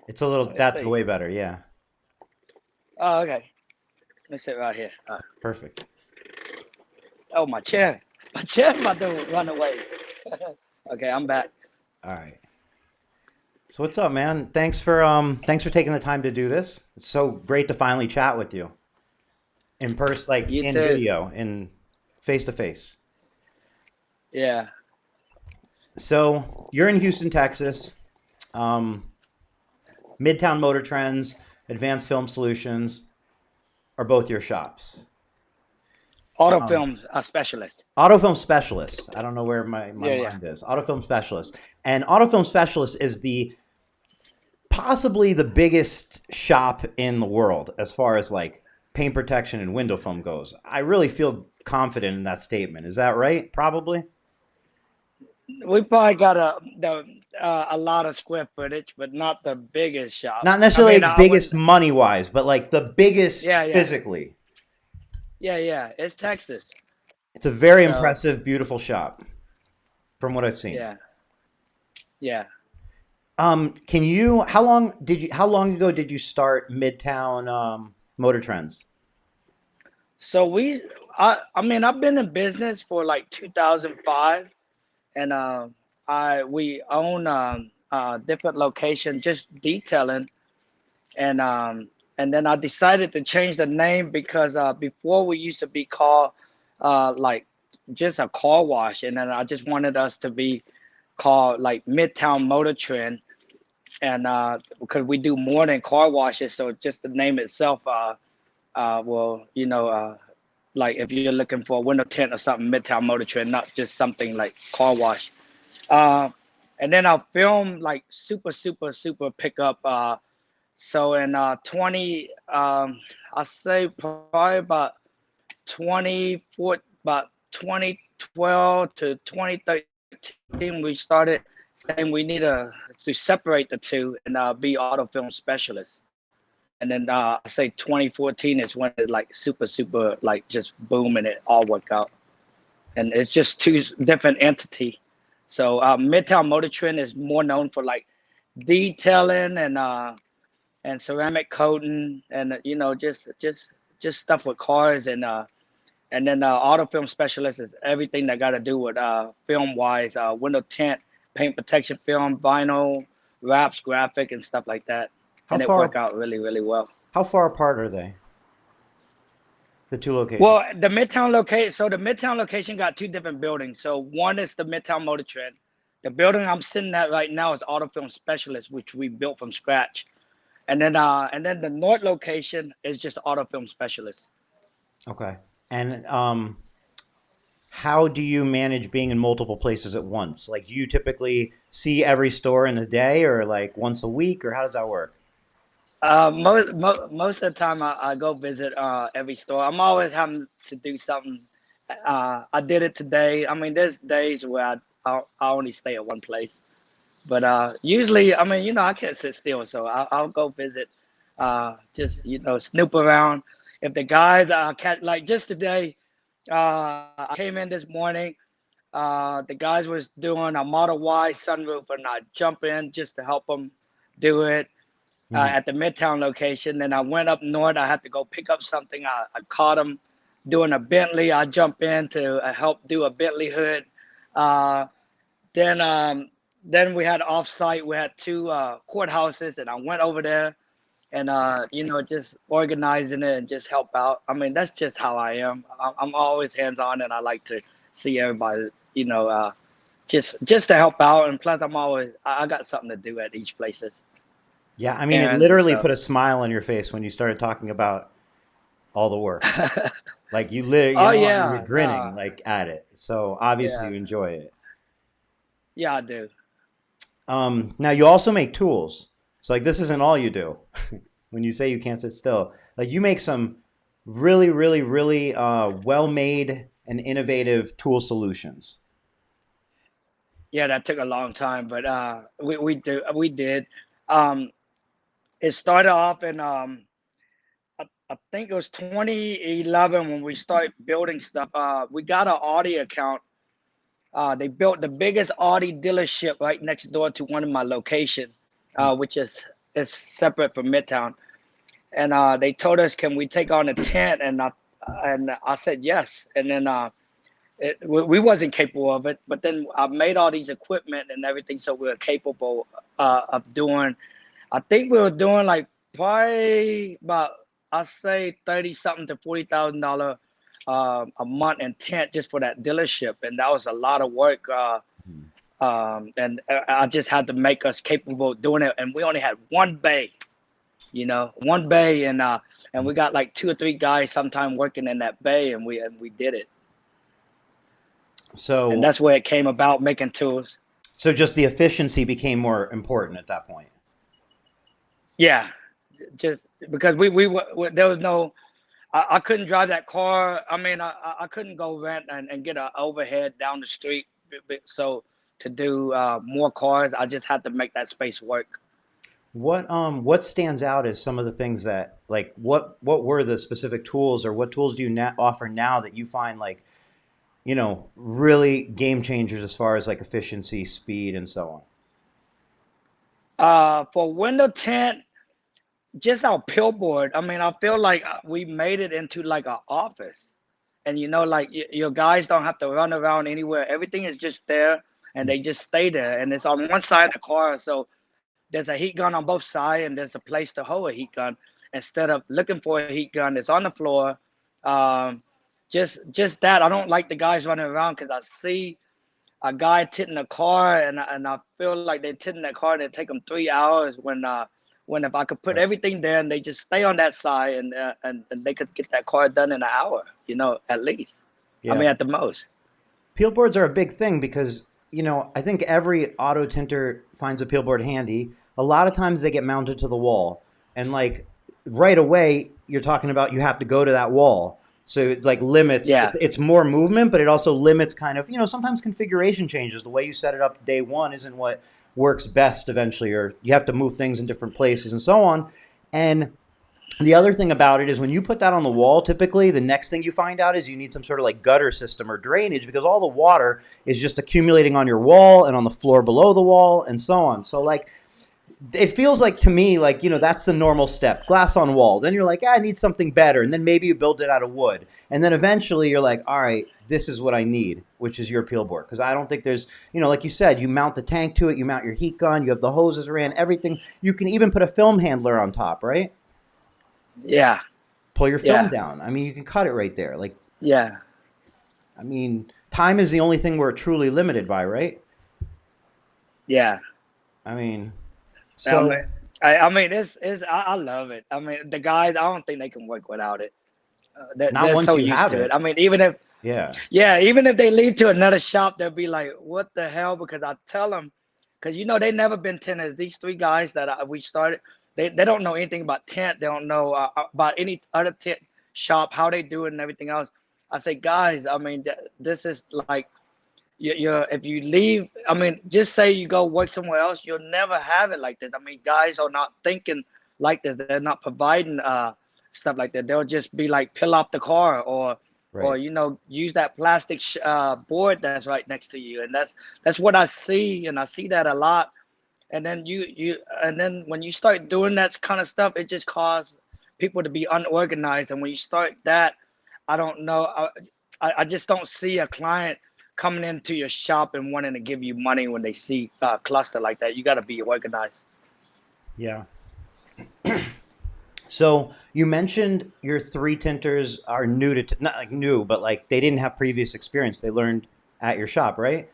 It's a little, Let's that's see. way better. Yeah. Oh, okay. Let's sit right here. Perfect. Oh, my chair. My chair about to run away. Okay, I'm back. All right. So what's up, man? Thanks for taking the time to do this. It's so great to finally chat with you in person, like You in too. video, in face to face. Yeah. So you're in Houston, Texas. Um, Midtown Motor Trends, Advanced Film Solutions are both your shops. Auto Um, films specialist. Autofilm Specialist. I don't know where my Yeah, yeah. mind is. Autofilm Specialist. And Autofilm Specialist is the possibly the biggest shop in the world as far as like paint protection and window film goes. I really feel confident in that statement. Is that right? Probably. We probably got a lot of square footage, but not the biggest shop. Not I necessarily mean, like I would. biggest money wise, but like the biggest Yeah, yeah, physically. yeah, yeah. It's Texas, It's a very so impressive, beautiful shop from what I've seen. yeah, yeah. Can you? How long did you? How long ago did you start Midtown Motor Trends? So I mean, I've been in business for like 2005, and we own different locations, just detailing, and then I decided to change the name because before we used to be called like just a car wash, and then I just wanted us to be called like Midtown Motor Trend, and because we do more than car washes, so just the name itself, well, like if you're looking for a window tint or something, Midtown Motor Trend, not just something like car wash. Uh, and then I'll film like super pickup. So in 20, I say probably about 24, about 2012 to 2013, we started saying we need to separate the two and be auto film specialists. And then I say 2014 is when it like super like just boom and it all worked out. And it's just two different entity. So Midtown Motor Trend is more known for like detailing and ceramic coating and just stuff with cars and then auto film specialist is everything that got to do with film wise, window tint, paint protection film, vinyl, wraps, graphic, and stuff like that. How And it worked far out really well. how far apart are they? The two locations. Well, the Midtown location got two different buildings. So one is the Midtown Motor Trend. The building I'm sitting at right now is auto film specialist, which we built from scratch. And then the North location is just auto film specialist. Okay. And how do you manage being in multiple places at once? Like, do you typically see every store in a day, or like once a week, or how does that work? Most of the time, I go visit every store. I'm always having to do something. I did it today. I mean, there's days where I only stay at one place, but usually, I mean, I can't sit still, so I'll go visit. Just snoop around. If the guys catch like just today, I came in this morning. The guys was doing a Model Y sunroof, and I jump in just to help them do it Mhm. at the Midtown location. Then I went up north. I had to go pick up something. I caught him doing a Bentley. I jump in to help do a Bentley hood. Uh, then then we had offsite. We had two courthouses, and I went over there and just organizing it and just help out. I mean, that's just how I am. I'm always hands on, and I like to see everybody. Just to help out. And plus, I got something to do at each places, Yeah, I mean, it errands and literally stuff. put a smile on your face when you started talking about all the work. Like Oh you're yeah, grinning like at it. So obviously yeah, you enjoy it. yeah. I do. Now you also make tools. So like this isn't all you do. When you say you can't sit still, like you make some really well made and innovative tool solutions. Yeah, that took a long time, but we did. Um, it started off in I think it was 2011 when we started building stuff. We got an Audi account. They built the biggest Audi dealership right next door to one of my location, Hmm. which is it's separate from Midtown. And they told us, can we take on a tent? And I said yes. And then we wasn't capable of it, but then I made all these equipment and everything, so we were capable of doing. I think we were doing like probably about, I say 30 something to $40,000 a month in tent just for that dealership, and that was a lot of work. And I just had to make us capable of doing it, and we only had one bay, one bay, and we got like 2 or 3 guys sometime working in that bay, and we did it. And So that's where it came about, making tools. so just the efficiency became more important at that point. Yeah, just because there was no, I couldn't drive that car. I mean, I couldn't go rent and get an overhead down the street. So to do more cars, I just had to make that space work. What stands out as some of the things that like what were the specific tools or what tools do you offer now that you find like really game changers as far as like efficiency, speed, and so on? For window tint, just our pillboard. I mean, I feel like we made it into like an office, and like your guys don't have to run around anywhere. Everything is just there, and they just stay there, and it's on one side of the car. So there's a heat gun on both sides, and there's a place to hold a heat gun. Instead of looking for a heat gun, it's on the floor. Um, just that. I don't like the guys running around because I see a guy tinting a car, and I feel like they're tinting that car, and it take them 3 hours when if I could put Right. everything there and they just stay on that side, and they could get that car done in an hour, at least. I Yeah. mean, at the most. Peel boards are a big thing because, I think every auto tinter finds a peel board handy. A lot of times they get mounted to the wall. And like right away, you're talking about you have to go to that wall. So it like limits, Yeah, it's more movement, but it also limits kind of, sometimes configuration changes. The way you set it up day one isn't what works best eventually, or you have to move things in different places and so on. And the other thing about it is when you put that on the wall, typically the next thing you find out is you need some sort of like gutter system or drainage because all the water is just accumulating on your wall and on the floor below the wall and so on. So like it feels like to me like that's the normal step, glass on wall. Then you're like, I need something better, and then maybe you build it out of wood, and then eventually you're like, all right, this is what I need, which is your peel board. Because I don't think there's like you said, you mount the tank to it, you mount your heat gun, you have the hoses ran, everything. You can even put a film handler on top, right? yeah, Pull your film yeah, down. I mean, you can cut it right there. Like, yeah, I mean, time is the only thing we're truly limited by, right? yeah. I mean, I mean, so I mean, I love it. I mean, the guys, I don't think they can work without it. not They're once so you used have to it. it. I mean, even if Yeah, yeah, even if they leave to another shop, they'll be like, "What the hell?" Because I tell them, because they never been tinters. These 3 guys that we started, they don't know anything about tint. They don't know about any other tint shop, how they do it, and everything else. I say, guys, I mean, this is like you're if you leave. I mean, just say you go work somewhere else, you'll never have it like this. I mean, guys are not thinking like this. They're not providing stuff like that. They'll just be like, peel off the car, or right. use that plastic board that's right next to you, and that's what I see, and I see that a lot. And then and then when you start doing that kind of stuff, it just causes people to be unorganized. And when you start that, I don't know, I just don't see a client coming into your shop and wanting to give you money when they see cluster like that. You got to be organized. Yeah. So you mentioned your three tinters are new to not like new, but like they didn't have previous experience. They learned at your shop, right?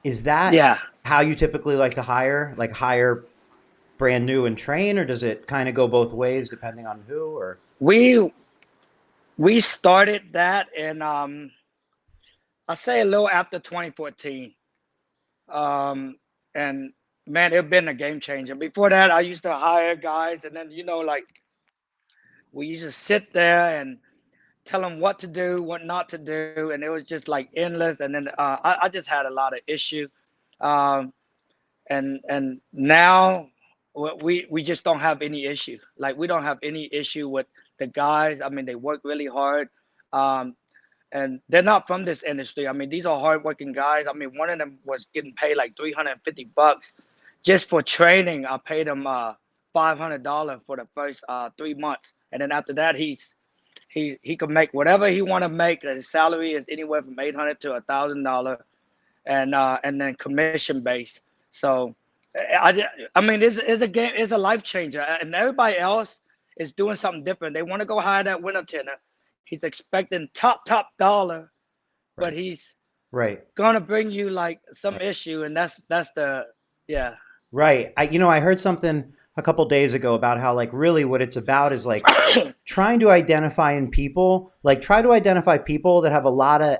Is that Yeah, how you typically like to hire? Like hire brand new and train, or does it kind of go both ways depending on who? Or we we started that in I say a little after 2014. Um, and man, it's been a game changer. Before that, I used to hire guys, and then like we used to sit there and tell them what to do, what not to do, and it was just like endless. And then I just had a lot of issue, um, and now we just don't have any issue. Like we don't have any issue with the guys. I mean, they work really hard. Um, and they're not from this industry. I mean, these are hardworking guys. I mean, one of them was getting paid like $350 just for training. I paid him $500 for the first 3 months, and then after that he can make whatever he want to make. His salary is anywhere from $800 to $1,000, and then commission based. So I mean, it's a game, it's a life changer, and everybody else is doing something different. They want to go hire that window tinter. He's expecting top dollar, but Right. he's Right. gonna bring you like some Right. issue, and that's the yeah. Right. I heard something a couple days ago about how like really what it's about is like trying to identify in people, like try to identify people that have a lot of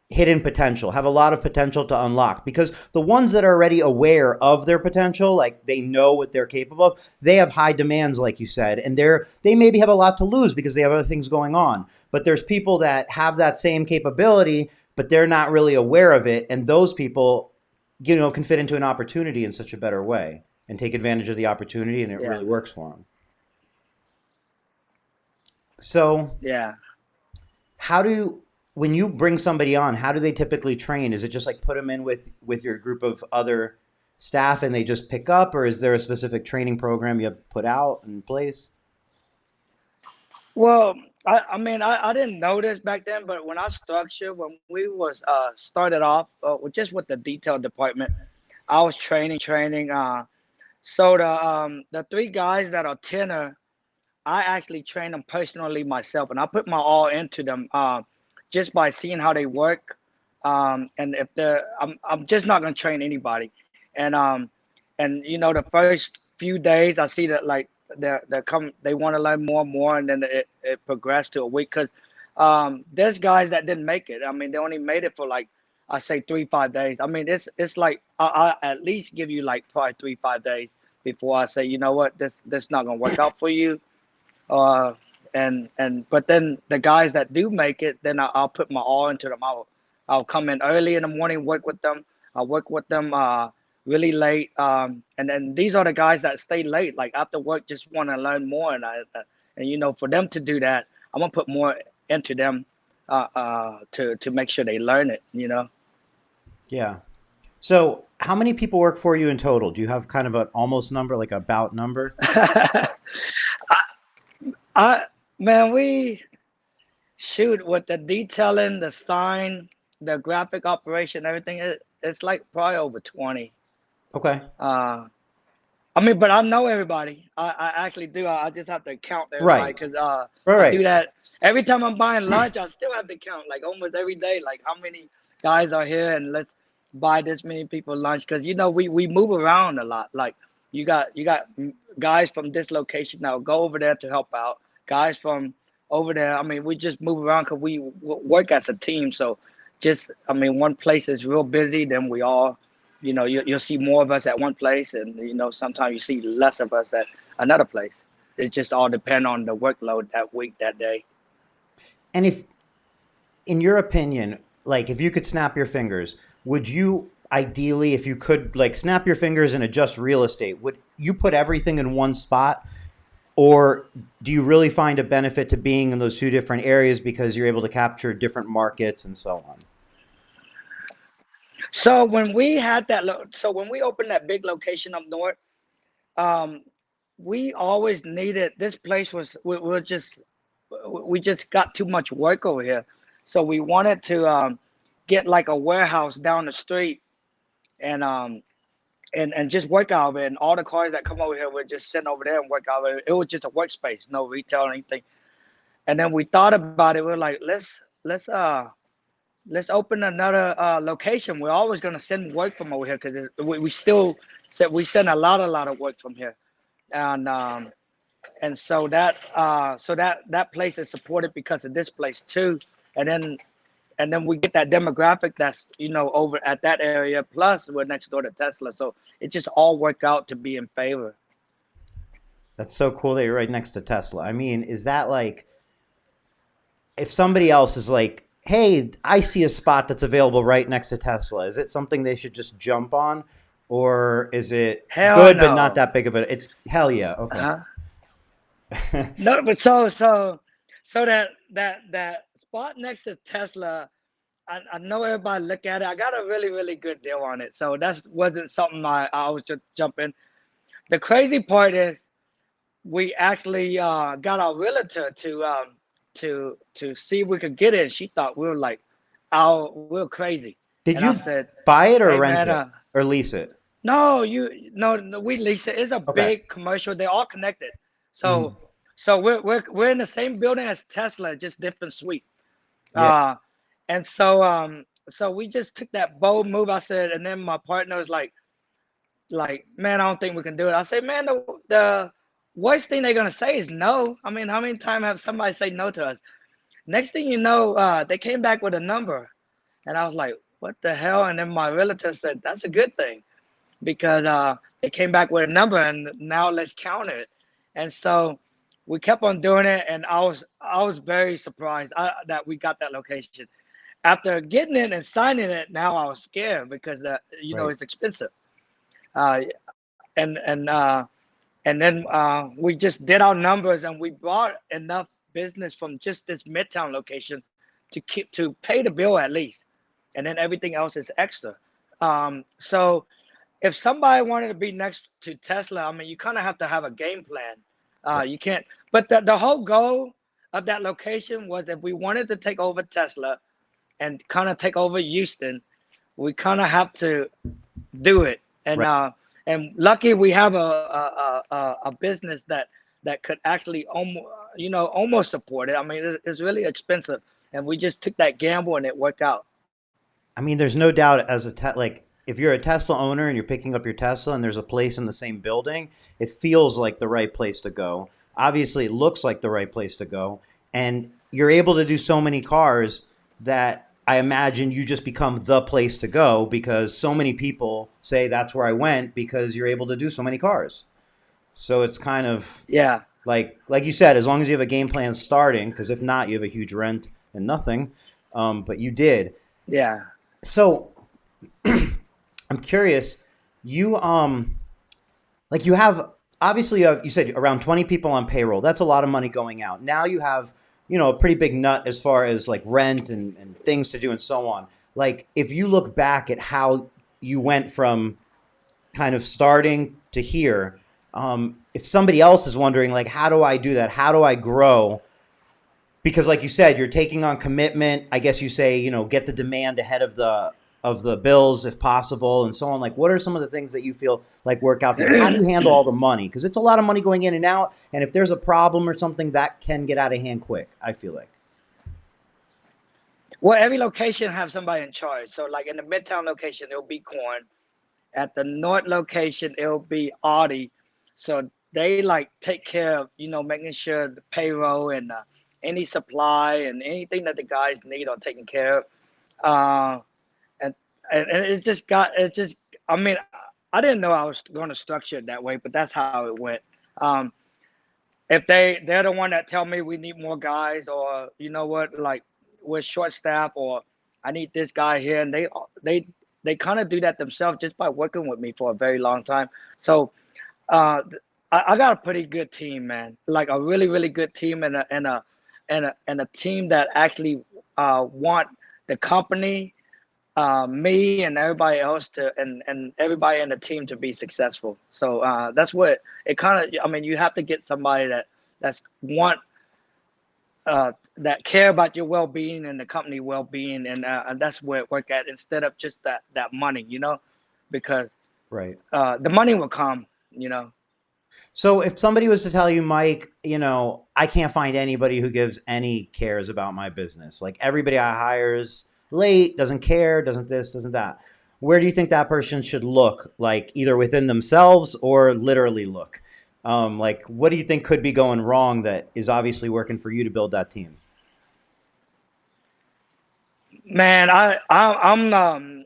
hidden potential, have a lot of potential to unlock, because the ones that are already aware of their potential, like they know what they're capable of, they have high demands, like you said, and they maybe have a lot to lose because they have other things going on. But there's people that have that same capability, but they're not really aware of it, and those people, can fit into an opportunity in such a better way and take advantage of the opportunity, and it Yeah, really works for them. So yeah. how do when you bring somebody on, how do they typically train? Is it just like put them in with your group of other staff and they just pick up, or is there a specific training program you have put out in place? Well, I mean, I didn't know this back then, but when we was started off just with the detail department, I was training. So the three guys that are tenor, I actually train them personally myself, and I put my all into them just by seeing how they work. And if I'm just not gonna train anybody, and the first few days I see that like they want to learn more and more, and then it progressed to a week because there's guys that didn't make it. I mean, they only made it for like I say 3 5 days. I mean, it's like I at least give you like probably 3 5 days before I say, you know what, this not gonna work out for you. uh, and but then the guys that do make it, then I'll put my all into them. I'll come in early in the morning, work with them. I'll work with them really late. And then these are the guys that stay late, like after work, just want to learn more. And for them to do that, I'm gonna put more into them to make sure they learn it. Yeah. So how many people work for you in total? Do you have kind of an almost number, like a about number? I man, we shoot with the detailing, the sign, the graphic operation, everything. It's like probably over 20. Okay. Uh, I mean, but I know everybody. I actually do. I just have to count everybody Right. because Right. I do Right. that every time I'm buying lunch. I still have to count like almost every day, like how many guys are here, and let's buy this many people lunch because we move around a lot. Like you got guys from this location now go over there to help out. Guys from over there. I mean, we just move around because we work as a team. So just I mean, one place is real busy, then we all you'll see more of us at one place, and sometimes you see less of us at another place. It just all depend on the workload that week, that day. And if, in your opinion, like if you could snap your fingers, would you ideally, if you could like snap your fingers and adjust real estate, would you put everything in one spot? Or do you really find a benefit to being in those two different areas because you're able to capture different markets and so on? So when we opened that big location up north, um, we always needed this place was we just got too much work over here, so we wanted to get like a warehouse down the street and just work out of it. And all the cars that come over here would just send over there and work out of it. It was just a workspace, no retail or anything. And then we thought about it. We're like, let's let's open another location. We're always gonna send work from over here because we still we send a lot of work from here. And so that place is supported because of this place too. And then we get that demographic that's over at that area. Plus, we're next door to Tesla, so it just all worked out to be in favor. That's so cool that you're right next to Tesla. I mean, is that like if somebody else is like, hey, I see a spot that's available right next to Tesla, is it something they should just jump on? Or is it Hell good but not no. that big of a it's hell yeah, okay. Uh-huh. No, but so that spot next to Tesla, I know everybody look at it. I got a really really good deal on it, so that wasn't something I was just jumping. The crazy part is we actually got our realtor to see if we could get it. She thought we were like, we were crazy. Did And I you said, buy it or "Hey rent man, it or lease it? no, no, we lease it. It's a Okay. big commercial. They're all connected. So Mhm. we're in the same building as Tesla, just different suite. Yeah. Uh, and so we just took that bold move. I said, and then my partner was like, man, I don't think we can do it. I said, man, the worst thing they're gonna say is no. I mean, how many times have somebody say no to us? Next thing you know, they came back with a number, and I was like, what the hell? And then my relative said, that's a good thing because they came back with a number, and now let's count it. And so we kept on doing it, and I was very surprised that we got that location. After getting it and signing it, now I was scared because Right. it's expensive. Uh, and then we just did our numbers, and we brought enough business from just this Midtown location to pay the bill at least, and then everything else is extra. So if somebody wanted to be next to Tesla, I mean, you kind of have to have a game plan. Right. You can't. But the whole goal of that location was if we wanted to take over Tesla and kind of take over Houston, we kind of have to do it. Right. And lucky we have a business that could actually almost support it. I mean, it's really expensive, and we just took that gamble, and it worked out. I mean, there's no doubt as like if you're a Tesla owner and you're picking up your Tesla and there's a place in the same building, it feels like the right place to go. Obviously, it looks like the right place to go, and you're able to do so many cars that I imagine you just become the place to go because so many people say that's where I went because you're able to do so many cars. So it's kind of Yeah, like you said, as long as you have a game plan starting, because if not, you have a huge rent and nothing. But you did. yeah. So I'm curious. You like you have obviously you said around 20 people on payroll. That's a lot of money going out. Now you have a pretty big nut as far as like rent and things to do and so on. Like if you look back at how you went from kind of starting to here, if somebody else is wondering like how do I do that? How do I grow? Because like you said, you're taking on commitment. I guess you say, get the demand ahead of the bills if possible and so on. Like what are some of the things that you feel like work out for you? But how do you handle all the money? Because it's a lot of money going in and out. And if there's a problem or something, that can get out of hand quick, I feel like. Well, every location have somebody in charge. So, like in the Midtown location, it'll be Corn. At the North location, it'll be Audi. So they like take care of making sure the payroll and any supply and anything that the guys need are taken care of. Uh, and and it just. I mean, I didn't know I was going to structure it that way, but that's how it went. Um, if they're the one that tell me we need more guys, or you know what, like we're short staff, or I need this guy here, and they kind of do that themselves just by working with me for a very long time. So uh, I got a pretty good team, man. Like a really really good team, and a team that actually want the company, me and everybody else and everybody in the team to be successful. So that's what it kind of. I mean, you have to get somebody that's want that care about your well being and the company well being, and that's where it work at instead of just that money, because Right. the money will come, you know. So if somebody was to tell you, Mike, I can't find anybody who gives any cares about my business. Like everybody I hire is late, doesn't care, doesn't this, doesn't that. Where do you think that person should look? Like either within themselves or literally look? Like what do you think could be going wrong that is obviously working for you to build that team? Man, I'm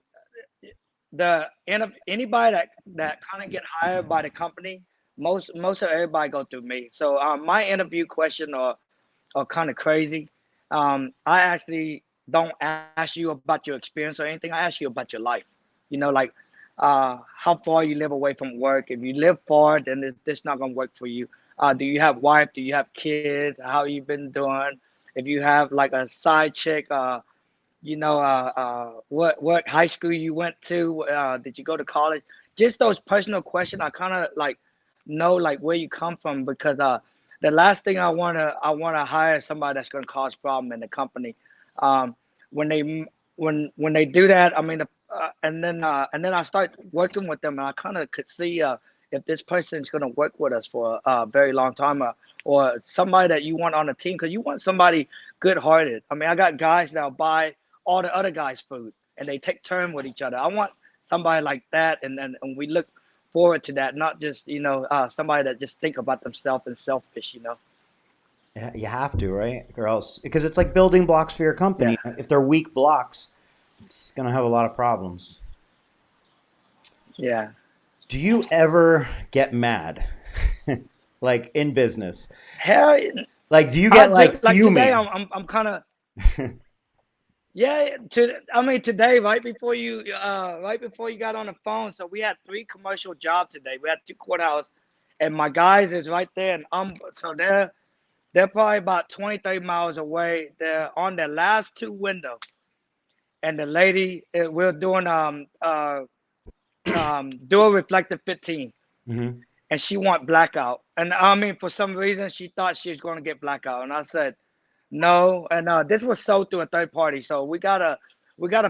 anybody that kind of get hired by the company, most of everybody go through me. So my interview question are kind of crazy. I actually don't ask you about your experience or anything. I ask you about your life. Like how far you live away from work. If you live far, then this not gonna work for you. Do you have wife? Do you have kids? How you been doing? If you have like a side chick, what high school you went to? Did you go to college? Just those personal questions. I kind of know like where you come from, because the last thing I wanna hire somebody that's gonna cause problem in the company. Um, when they when they do that, I mean, and then I start working with them, and I kind of could see if this person is gonna work with us for a very long time, or somebody that you want on the team, because you want somebody good-hearted. I mean, I got guys that'll buy all the other guys' food, and they take turn with each other. I want somebody like that, and we look forward to that, not just somebody that just think about themselves and selfish. Yeah, you have to, right? Or else, because it's like building blocks for your Yeah, company. If they're weak blocks, it's gonna have a lot of problems. yeah. Do you ever get mad, like in business? Hell, Like, do you I get do. like Like today, fuming? I'm kind of. Yeah, I mean today, right before you got on the phone, so we had three commercial jobs today. We had two courthouse, and my guys is right there, and so they're probably about 20, 30 miles away. They're on their last two windows, and the lady, we're doing dual reflective 15, Hmm. and she want blackout, and I mean for some reason she thought she was going to get blackout, and I said no, and this was sold through a third party. So we got a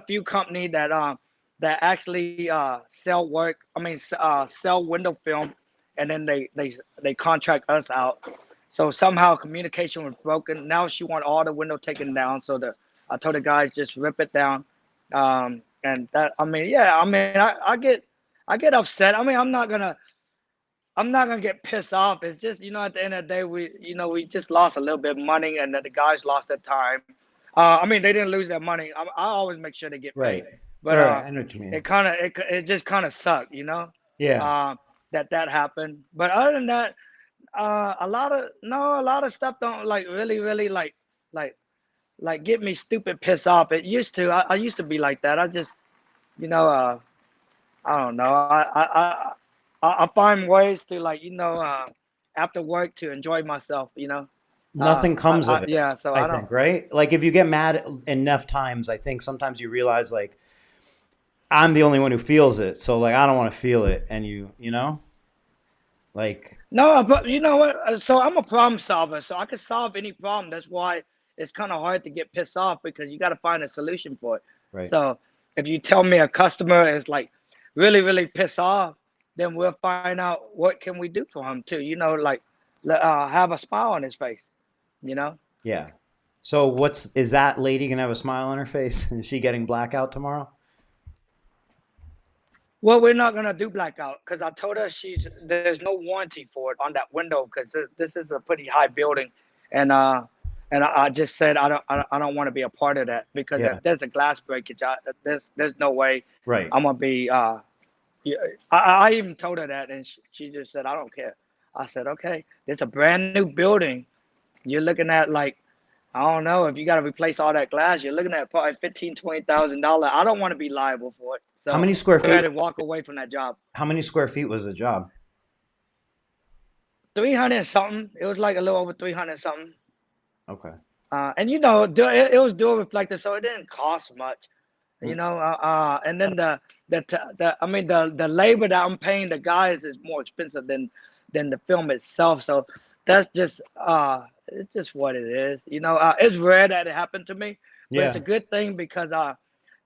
few company that actually sell work. I mean, sell window film, and then they contract us out. So somehow communication was broken. Now she want all the window taken down. So I told the guys just rip it down. And that, I mean, yeah, I mean, I get upset. I mean, I'm not gonna get pissed off. It's just, at the end of the day, we just lost a little bit of money, and the guys lost their time. I mean, they didn't lose their money. I always make sure they get paid, Right. but All right. I know what you mean. it just kind of sucked. Yeah. Uh, that happened. But other than that, a lot of stuff don't like really, really like get me stupid pissed off. It used to. I used to be like that. I just, you know, uh, I don't know. I find ways to after work to enjoy myself. Nothing comes of it, Yeah. So I I don't. think, right? Like if you get mad enough times, I think sometimes you realize like I'm the only one who feels it. So like I don't want to feel it and like No, but you know what? So I'm a problem solver. So I can solve any problem. That's why it's kind of hard to get pissed off, because you got to find a solution for it. right. So if you tell me a customer is like really, really pissed off, then we'll find out what can we do for him too. Like have a smile on his face. You know. Yeah. So is that lady gonna have a smile on her face? Is she getting blackout tomorrow? Well, we're not gonna do blackout, because I told her there's no warranty for it on that window, because this is a pretty high building, and I just said I don't want to be a part of that, because if Yeah. there's a glass breakage, there's no way Right. I'm gonna be. Yeah, I even told her that, and she just said I don't care. I said okay, it's a brand new building. You're looking at like, I don't know, if you got to replace all that glass, you're looking at probably 15, $20,000. I don't want to be liable for it. How So many square go ahead feet? and walk away from that job. How many square feet was the job? 300 something. It was like a little over 300 something. Okay. And it was dual reflector, so it didn't cost much. Mm. And then I mean the labor that I'm paying the guys is more expensive than the film itself. So that's just it's just what it is. It's rare that it happened to me, but it's Yeah. a good thing, because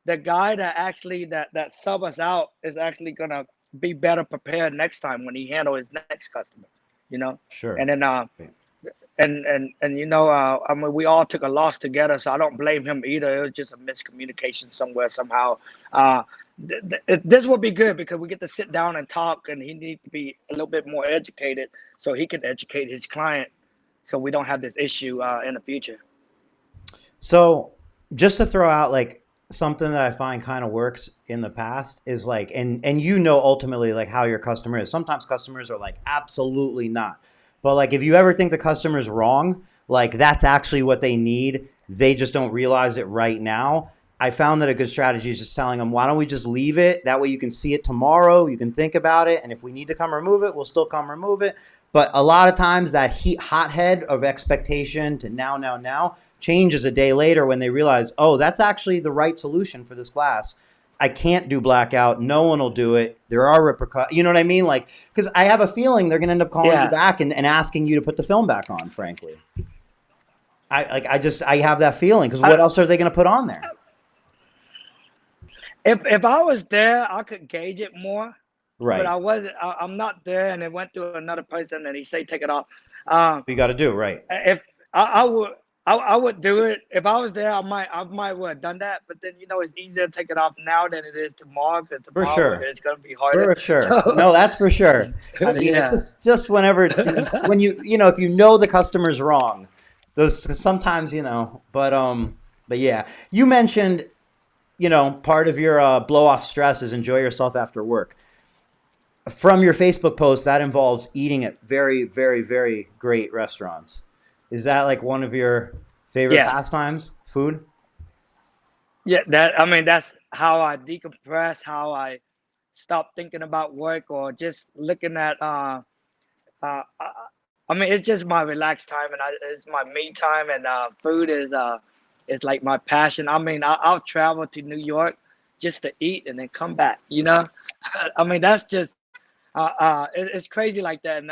the guy that actually that sub us out is actually gonna be better prepared next time when he handle his next customer. You know, and Sure. then Right. I mean, we all took a loss together, so I don't blame him either. It was just a miscommunication somewhere, somehow. Uh, this would be good, because we get to sit down and talk, and he needs to be a little bit more educated so he can educate his client, so we don't have this issue in the future. So just to throw out like something that I find kind of works in the past is like, and ultimately like how your customer is. Sometimes customers are like absolutely not, but like if you ever think the customer's wrong, like that's actually what they need. They just don't realize it right now. I found that a good strategy is just telling them, why don't we just leave it? That way you can see it tomorrow. You can think about it. And if we need to come remove it, we'll still come remove it. But a lot of times that hothead of expectation to now changes a day later when they realize, oh, that's actually the right solution for this glass. I can't do blackout. No one will do it. There are repercussions. You know what I mean? Like, because I have a feeling they're going to end up calling you Yeah. back and asking you to put the film back on, frankly. I have that feeling, because what I, else are they going to put on there? if I was there, I could gauge it more. But Right. I wasn't. I'm not there, and it went to another person, and he say take it off. Um, You got to do right. if I would. I would do it if I was there. I might would have done that, but then it's easier to take it off now than it is tomorrow. Because For tomorrow sure. it's gonna be harder. For sure. So No, that's for sure. I mean, it's yeah, just whenever it seems, when if you know the customer's wrong, those sometimes, but yeah, you mentioned, part of your blow off stress is enjoy yourself after work. From your Facebook post, that involves eating at very, very, very great restaurants. Is that like one of your favorite yeah, pastimes? Food? yeah. That's how I decompress. How I stop thinking about work or just looking at. It's just my relaxed time, and it's my me time, and food is like my passion. I'll travel to New York just to eat and then come back. That's just it's crazy like that, and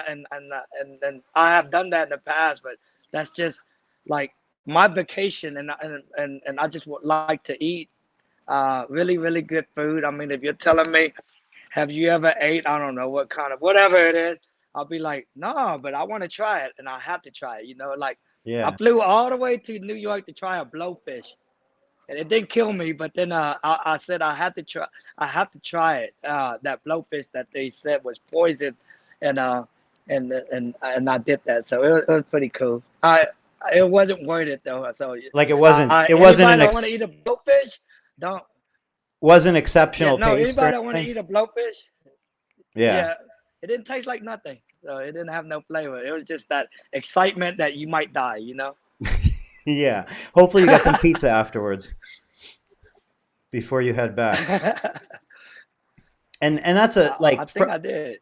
I have done that in the past, but that's just like my vacation, and I just would like to eat really really good food. If you're telling me, have you ever ate, I don't know what kind of whatever it is, I'll be like, no, but I want to try it, and I have to try it. Like I Yeah. flew all the way to New York to try a blowfish, and it didn't kill me. But then I said I had to try. I have to try it. That blowfish that they said was poison, and and I did that. So it was pretty cool. It wasn't worth it though. So Like it wasn't anybody that want to eat a blowfish, don't. wasn't Yeah, exceptional no. taste or Anybody that want to anything. eat a blowfish, Yeah. yeah, it didn't taste like nothing. So it didn't have no flavor. It was just that excitement that you might die. Yeah. Hopefully you got some pizza afterwards before you head back. I And that's a I like think I did.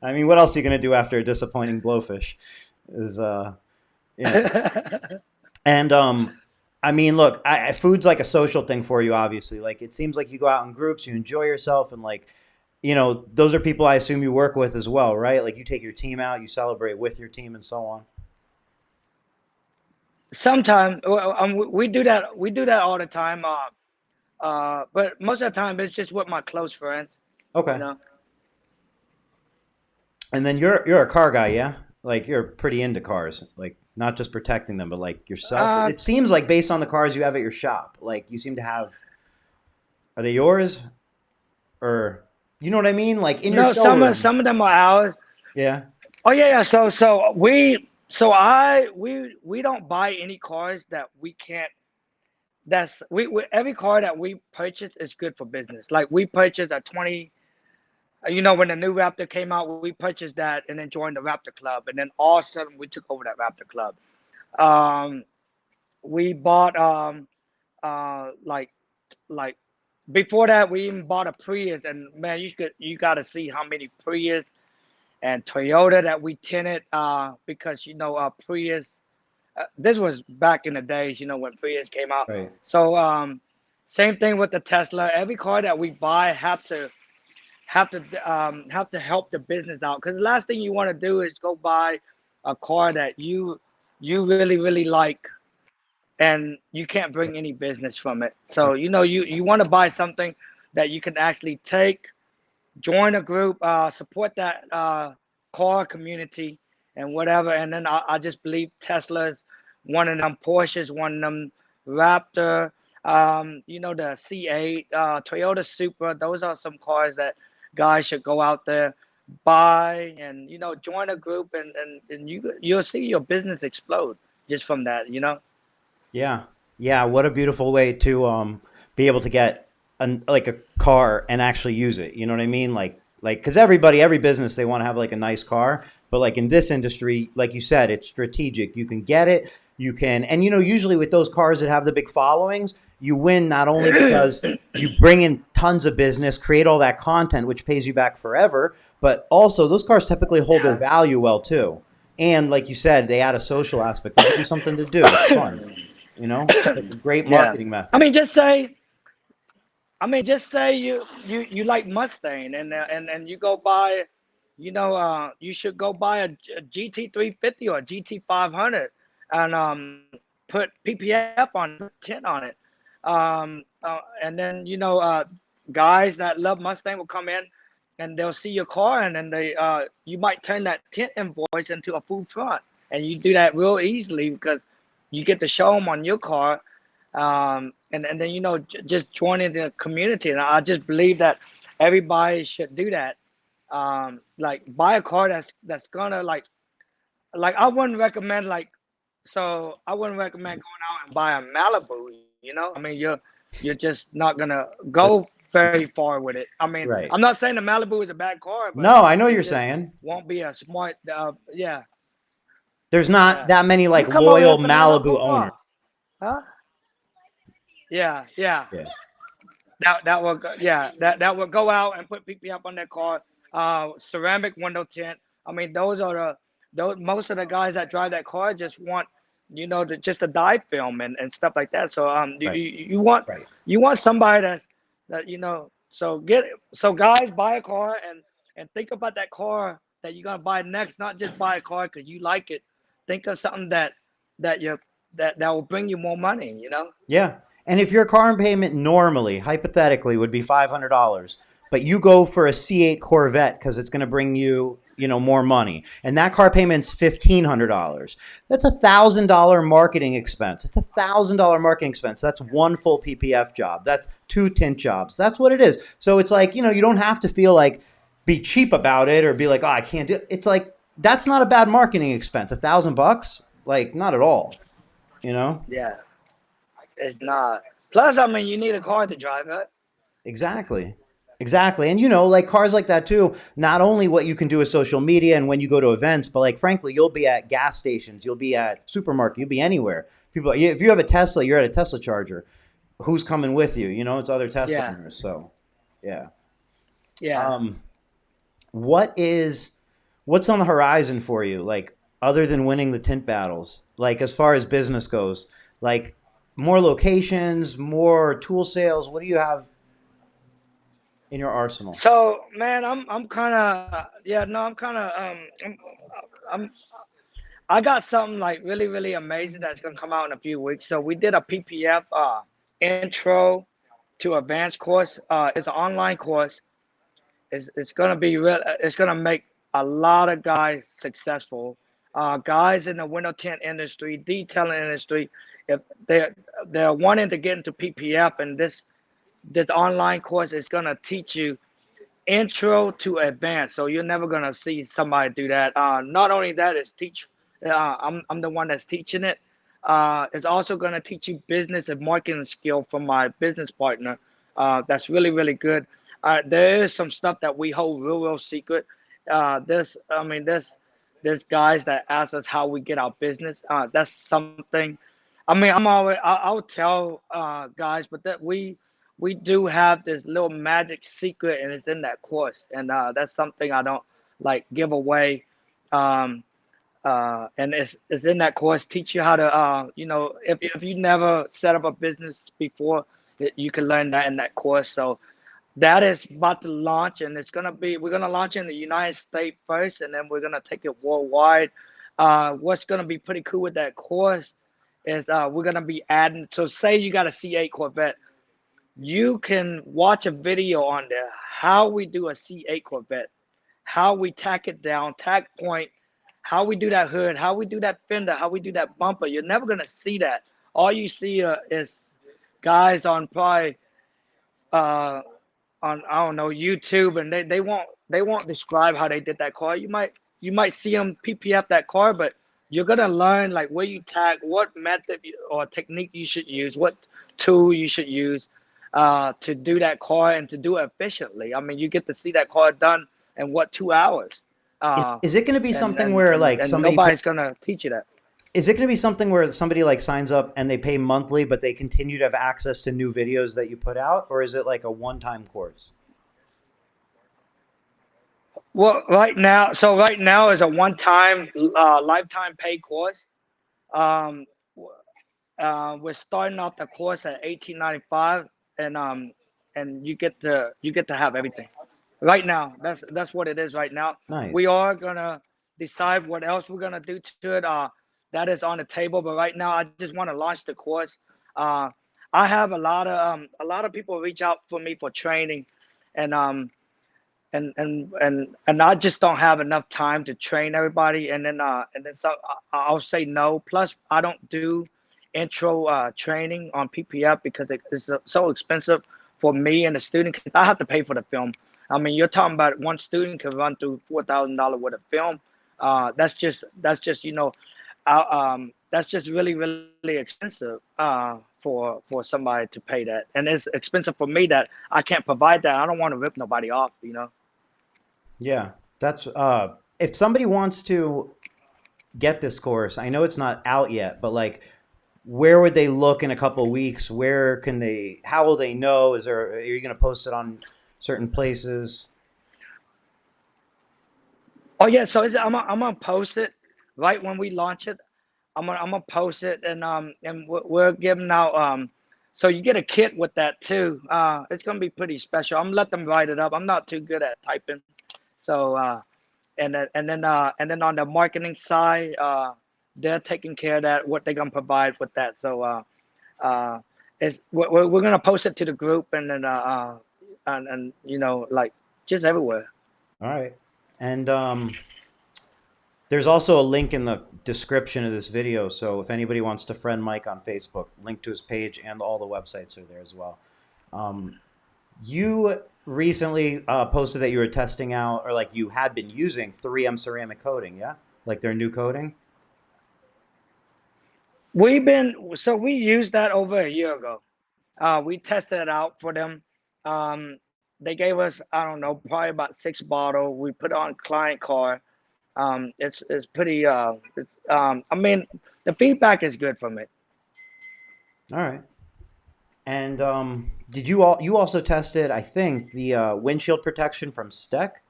I mean, what else are you going to do after a disappointing blowfish? Is yeah. And I mean, look, food's like a social thing for you, obviously. Like, it seems like you go out in groups, you enjoy yourself, and like, those are people I assume you work with as well, right? Like, you take your team out, you celebrate with your team, and so on. Sometimes we do that. We do that all the time. But most of the time it's just with my close friends. You Okay. know. And then you're a car guy, yeah? Like, you're pretty into cars, like not just protecting them, but like yourself. Uh, It seems like based on the cars you have at your shop, like you seem to have. Are they yours, or you know what I mean? Like in your no, some of showroom. some of them are ours. Yeah. Oh yeah, yeah. So we don't buy any cars that we can't. We every car that we purchase is good for business. Like we purchased a 20. When the new Raptor came out, we purchased that and then joined the Raptor Club, and then all of a sudden we took over that Raptor Club. Um, we bought like before that we even bought a Prius, and man, you got to see how many Prius and Toyota that we tinted because Prius. This was back in the days, when Prius came out. Right. So same thing with the Tesla. Every car that we buy have to help the business out, because the last thing you want to do is go buy a car that you really really like and you can't bring any business from it. So you want to buy something that you can actually take, join a group, support that car community and whatever. And then I just believe Tesla's one of them, Porsches one of them, Raptor, the C8, Toyota Supra. Those are some cars that guys should go out there, buy, and join a group, and you'll see your business explode just from that. Yeah. Yeah. What a beautiful way to be able to get like a car and actually use it. You know what I mean? Like, because every business, they want to have like a nice car, but like in this industry, like you said, it's strategic. You can get it, you can, and usually with those cars that have the big followings, you win not only because you bring in tons of business, create all that content, which pays you back forever, but also those cars typically hold their value well too. And like you said, they add a social aspect. They give you something to do. It's fun. It's like a great Yeah. marketing I method. mean, just say I mean, just say you like Mustang and you go buy, you should go buy a GT 350 or a GT 500 and put PPF on it, put tint on it, and then guys that love Mustang will come in and they'll see your car and then you might turn that tint invoice into a full front, and you do that real easily because you get to show them on your car, and then just joining the community. And I just believe that everybody should do that. Like buy a car that's gonna like I wouldn't recommend I wouldn't recommend going out and buy a Malibu. I mean you're just not gonna go very far with it. I mean, Right. I'm not saying the Malibu is a bad car, but No, I know what it you're just saying. won't be a smart. Yeah, There's not yeah. that many You like come over here, loyal Penelope. Malibu owners. Huh? Yeah, yeah. Yeah. That will go, yeah, that will go out and put PP up on their car. Ceramic window tint. I mean, those most of the guys that drive that car just want just a dye film and stuff like that. So Right. Right. you want somebody that so guys buy a car and think about that car that you're gonna buy next. Not just buy a car because you like it. Think of something that you that will bring you more money. Yeah. And if your car payment normally, hypothetically, would be $500, but you go for a C8 Corvette because it's going to bring you, more money, and that car payment's $1,500, that's $1,000 marketing expense. It's $1,000 marketing expense. That's one full PPF job. That's two tint jobs. That's what it is. So it's like, you don't have to feel like be cheap about it or be like, oh, I can't do it. It's like that's not a bad marketing expense. $1,000, like not at all. You know. Yeah. It's not. Plus, I mean, you need a car to drive it. Exactly. Exactly. And like cars like that too, not only what you can do with social media and when you go to events, but like frankly, you'll be at gas stations, you'll be at supermarket, you'll be anywhere. People, if you have a Tesla, you're at a Tesla charger. Who's coming with you? It's other Tesla Yeah. owners. So, yeah. Yeah. Um, what's on the horizon for you? Like other than winning the tint battles, like as far as business goes, like more locations, more tool sales. What do you have in your arsenal? So, man, I'm kind of yeah. No, I'm kind of I'm I got something like really really amazing that's gonna come out in a few weeks. So we did a PPF intro to advanced course. It's an online course. It's gonna be real. It's gonna make a lot of guys successful. Guys in the window tint industry, detailing industry, if they're wanting to get into PPF, and this online course is gonna teach you intro to advanced. So you're never gonna see somebody do that. Not only that, it's teach. I'm the one that's teaching it. It's also gonna teach you business and marketing skill from my business partner. That's really really good. There is some stuff that we hold real secret. This I mean there's guys that ask us how we get our business. That's something. I mean I'll tell guys, but that we do have this little magic secret and it's in that course, and that's something I don't like give away. um, and it's in that course teach you how to if you never set up a business before, you can learn that in that course. So that is about to launch, and we're gonna launch in the United States first, and then we're gonna take it worldwide. What's gonna be pretty cool with that course is we're gonna be adding, so say you got a C8 Corvette, you can watch a video on there how we do a C8 Corvette, how we tack it down, tack point, how we do that hood, how we do that fender, how we do that bumper. You're never gonna see that. All you see is guys on probably uh, on I don't know YouTube, and they won't describe how they did that car. You might see them PPF that car, but you're gonna learn like where you tag, what method or technique you should use, what tool you should use to do that car and to do it efficiently. I mean, you get to see that car done in what 2 hours, uh, Is it going to be and something and where and like and somebody pay, nobody's gonna teach you that. is it going to be something where somebody like signs up and they pay monthly, but they continue to have access to new videos that you put out, or is it like a one-time course? Well, right now is a one-time lifetime paid course. Um, we're starting off the course at 18.95, and and you get to have everything. Right now, that's what it is right now. We Nice. are gonna decide what else we're gonna do to it. That is on the table, but right now I just want to launch the course. Uh, I have a lot of people reach out for me for training, and I just don't have enough time to train everybody, and then so I'll say no. Plus, I don't do intro training on PPF because it's so expensive for me and the student. 'Cause I have to pay for the film. I mean, you're talking about one student can run through $4,000 worth of film. That's just really expensive for somebody to pay that, and it's expensive for me that I can't provide that. I don't want to rip nobody off. Yeah. That's if somebody wants to get this course, I know it's not out yet, but like where would they look in a couple of weeks? Where can they how will they know? Are you going to post it on certain places? Oh yeah, so I'm gonna post it right when we launch it. I'm gonna post it, and we're giving out so you get a kit with that too. It's gonna be pretty special. I'm gonna let them write it up. I'm not too good at typing, so and then on the marketing side, they're taking care of that. What they're gonna provide with that. So uh, we're gonna post it to the group, and then and like just everywhere. All right. And there's also a link in the description of this video, so if anybody wants to friend Mike on Facebook, link to his page and all the websites are there as well. Um, you recently posted that you were testing out, or like you had been using 3M ceramic coating, yeah? Like their new coating? We used that over a year ago. We tested it out for them. Um, they gave us, I don't know, probably about 6 bottles. We put it on client card. It's pretty. I mean, the feedback is good from it. All right. And did you also tested, I think, the windshield protection from Steck?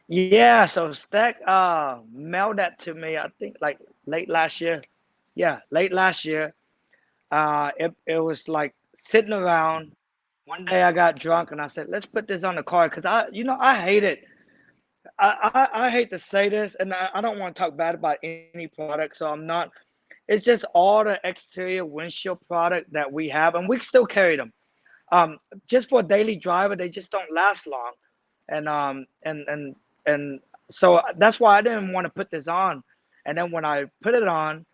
Yeah. So Stack mailed that to me. I think like late last year. Yeah, late last year. It was like sitting around. One day I got drunk and I said, "Let's put this on the car," because I hate it. I hate to say this, and I don't want to talk bad about any product, so I'm not. It's just all the exterior windshield product that we have, and we still carry them. Just for a daily driver, they just don't last long, and so that's why I didn't want to put this on. And then when I put it on,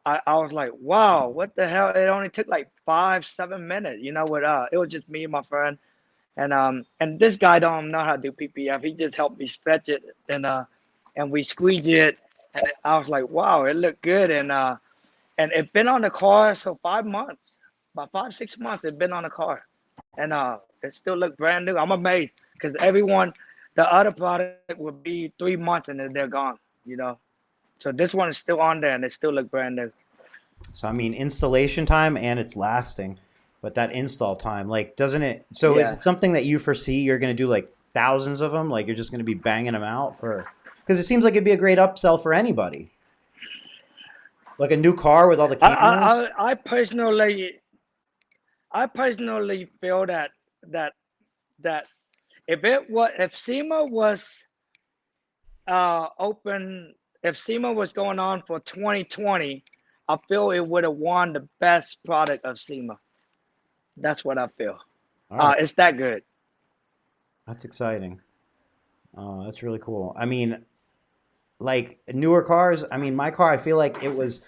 I was like, wow, what the hell? It only took like 5, 7 minutes. It was just me and my friend, and this guy don't know how to do PPF. He just helped me stretch it, and we squeeze it, and I was like, wow, it looked good, and it been on the car so 5 months, about 5, 6 months. It been on the car, and it still look brand new. I'm amazed because the other product would be 3 months and then they're gone. You know, so this one is still on there and it still look brand new. So I mean installation time and it's lasting, but that install time, like, doesn't it? So is Yeah. it something that you foresee you're going to do like thousands of them? Like you're just going to be banging them out for? Because it seems like it'd be a great upsell for anybody, like a new car with all the I cameras. I I, I personally I personally feel that that if SEMA was open if SEMA was going on for 2020, I feel it would have won the best product of SEMA. That's what I feel. All right, It's that good. that's exciting. That's really cool. I mean, like newer cars. I mean, my car, I feel like it was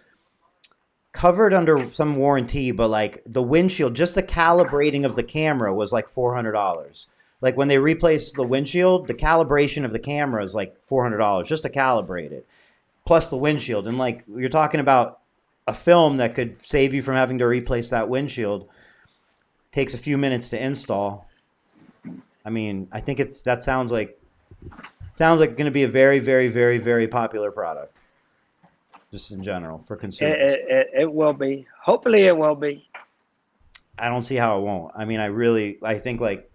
covered under some warranty, but like the windshield, just the calibrating of the camera was like $400. Like when they replaced the windshield, the calibration of the camera is like $400 just to calibrate it, plus the windshield. And like you're talking about a film that could save you from having to replace that windshield, takes a few minutes to install. I mean, I think it's that sounds like going to be a very, very, very, very popular product, just in general for It, consumers. it, it, it will be. Hopefully, it will be. I don't see how it won't. I mean, I think like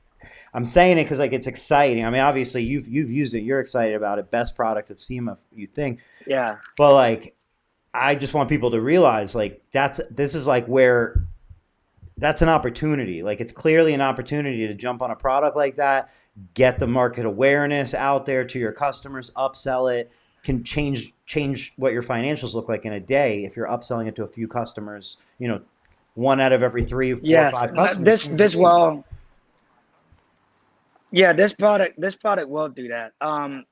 I'm saying it because like it's exciting. I mean, obviously you've used it, you're excited about it. Best product of SEMA, you think, Yeah. but like I just want people to realize like this is like where that's an opportunity. Like it's clearly an opportunity to jump on a product like that, get the market awareness out there to your customers, upsell it, can change what your financials look like in a day if you're upselling it to a few customers. One out of every three, four, Yes, five customers this change the this game. will yeah, this product will do that.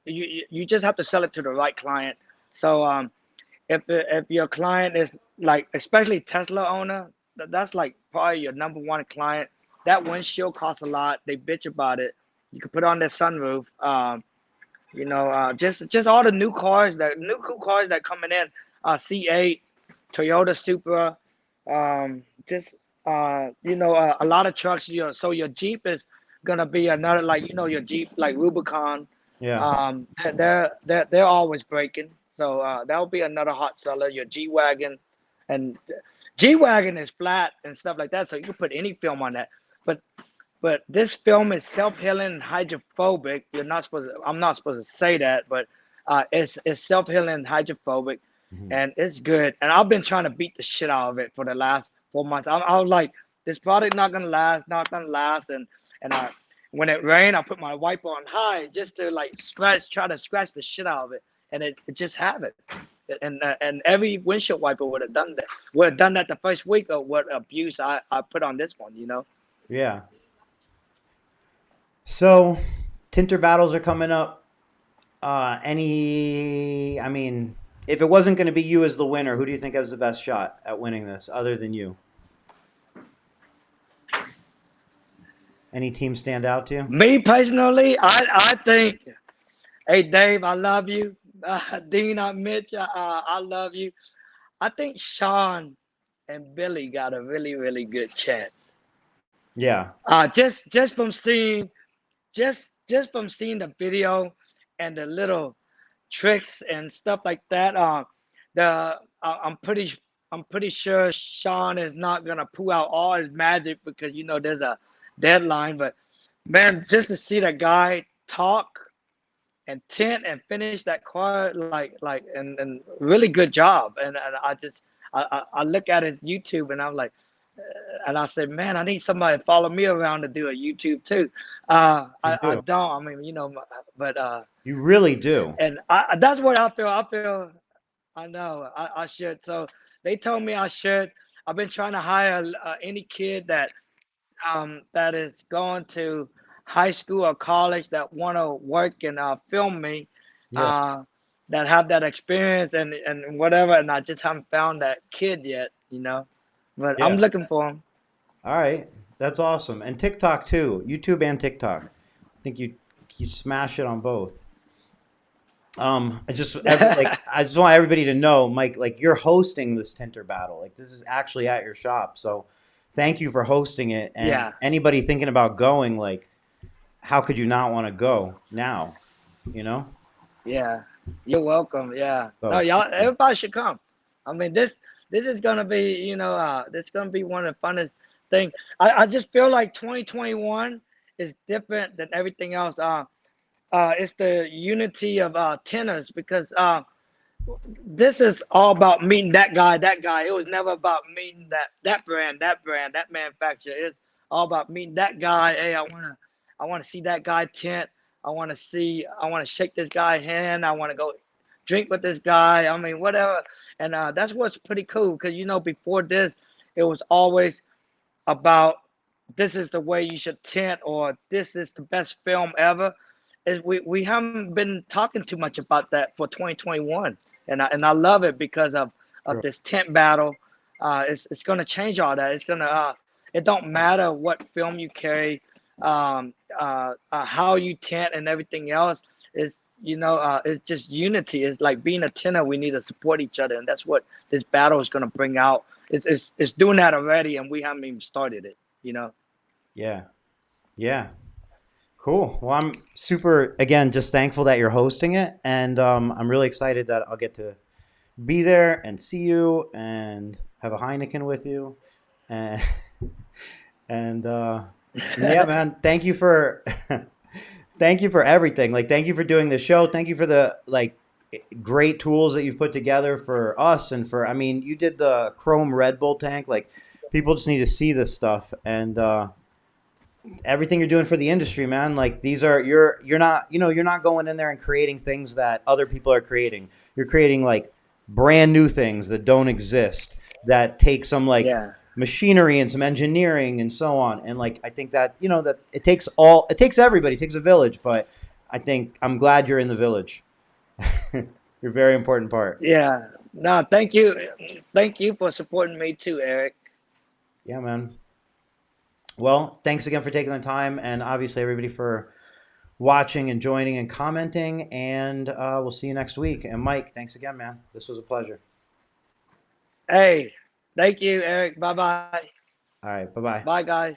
You just have to sell it to the right client. So if your client is like, especially Tesla owner, that's like probably your number one client. That windshield costs a lot. They bitch about it. You can put on their sunroof. Just all the new cool cars that coming in, C8, Toyota Supra, just a lot of trucks. So your Jeep is gonna be another, like, your Jeep like Rubicon. Yeah. They're always breaking. So that'll be another hot seller. Your G wagon, and G wagon is flat and stuff like that. So you can put any film on that. But this film is self-healing and hydrophobic. I'm not supposed to say that, but it's self-healing and hydrophobic, Mhm. and it's good. And I've been trying to beat the shit out of it for the last 4 months. I was like, this product not gonna last. And when it rained, I put my wiper on high just to like try to scratch the shit out of it, and it just happened. And every windshield wiper would have done that. Would have done that the first week of what abuse I put on this one. Yeah. So, Tinter battles are coming up. I mean, if it wasn't going to be you as the winner, who do you think has the best shot at winning this other than you? Any team stand out to you? Me personally, I think, hey Dave, I love you. Dean, Mitch, I love you. I think Sean and Billy got a really, really good chance. Yeah. Just from seeing the video and the little tricks and stuff like that. The I'm pretty sure Sean is not gonna pull out all his magic because there's a deadline. But man, just to see that guy talk and tint and finish that car, and really good job. And I look at his YouTube and I'm like, and I said, man, I need somebody to follow me around to do a YouTube too. You I do. don't. I mean, but You really do. and that's what I feel. I know I should. So they told me I should. I've been trying to hire any kid that is going to high school or college that want to work and film me, Yeah. uh, that have that experience and whatever. And I just haven't found that kid yet. But I'm Yeah. looking for him. All right. That's awesome. And TikTok too. YouTube and TikTok. I think you smash it on both. I just want everybody to know, Mike, like you're hosting this Tinter battle. Like this is actually at your shop. So thank you for hosting it. And Yeah, anybody thinking about going, like, how could you not want to go now? You know? yeah. You're welcome. Yeah. No, So y'all, thank you. everybody should come. I mean, this is gonna be, this is gonna be one of the funnest things. I just feel like 2021 is different than everything else. It's the unity of tenors, because this is all about meeting that guy, that guy. It was never about meeting that brand, that manufacturer. It's all about meeting that guy. Hey, I wanna see that guy tint. I wanna shake this guy's hand. I wanna go drink with this guy. I mean, whatever. And that's what's pretty cool, because before this, it was always about, this is the way you should tint, or this is the best film ever. We haven't been talking too much about that for 2021, and I love it because of Sure. this tint battle. It's gonna change all that. It don't matter what film you carry, how you tint and everything else. It's just unity. It's like being a tinter. We need to support each other, and that's what this battle is gonna bring out. It's doing that already, and we haven't even started it. Yeah. Yeah. Cool. Well, I'm super, again, just thankful that you're hosting it. And I'm really excited that I'll get to be there and see you and have a Heineken with you. And, and yeah, man, thank you for thank you for everything. Like, thank you for doing the show. Thank you for the like great tools that you've put together for us and for. I mean, you did the Chrome Red Bull tank. Like, People just need to see this stuff, and everything you're doing for the industry, man. Like these are you're not you're not going in there and creating things that other people are creating. You're creating like brand new things that don't exist, that take some like Yeah. machinery and some engineering and so on. And like I think that that it takes everybody, it takes a village. But I think I'm glad you're in the village. You're a very important part. Yeah. No, thank you. Thank you for supporting me too, Eric. Yeah, man. Well, thanks again for taking the time, and obviously everybody for watching and joining and commenting. And we'll see you next week. And Mike, thanks again, man. This was a pleasure. Hey, thank you, Eric. Bye bye. All right. Bye bye. Bye, guys.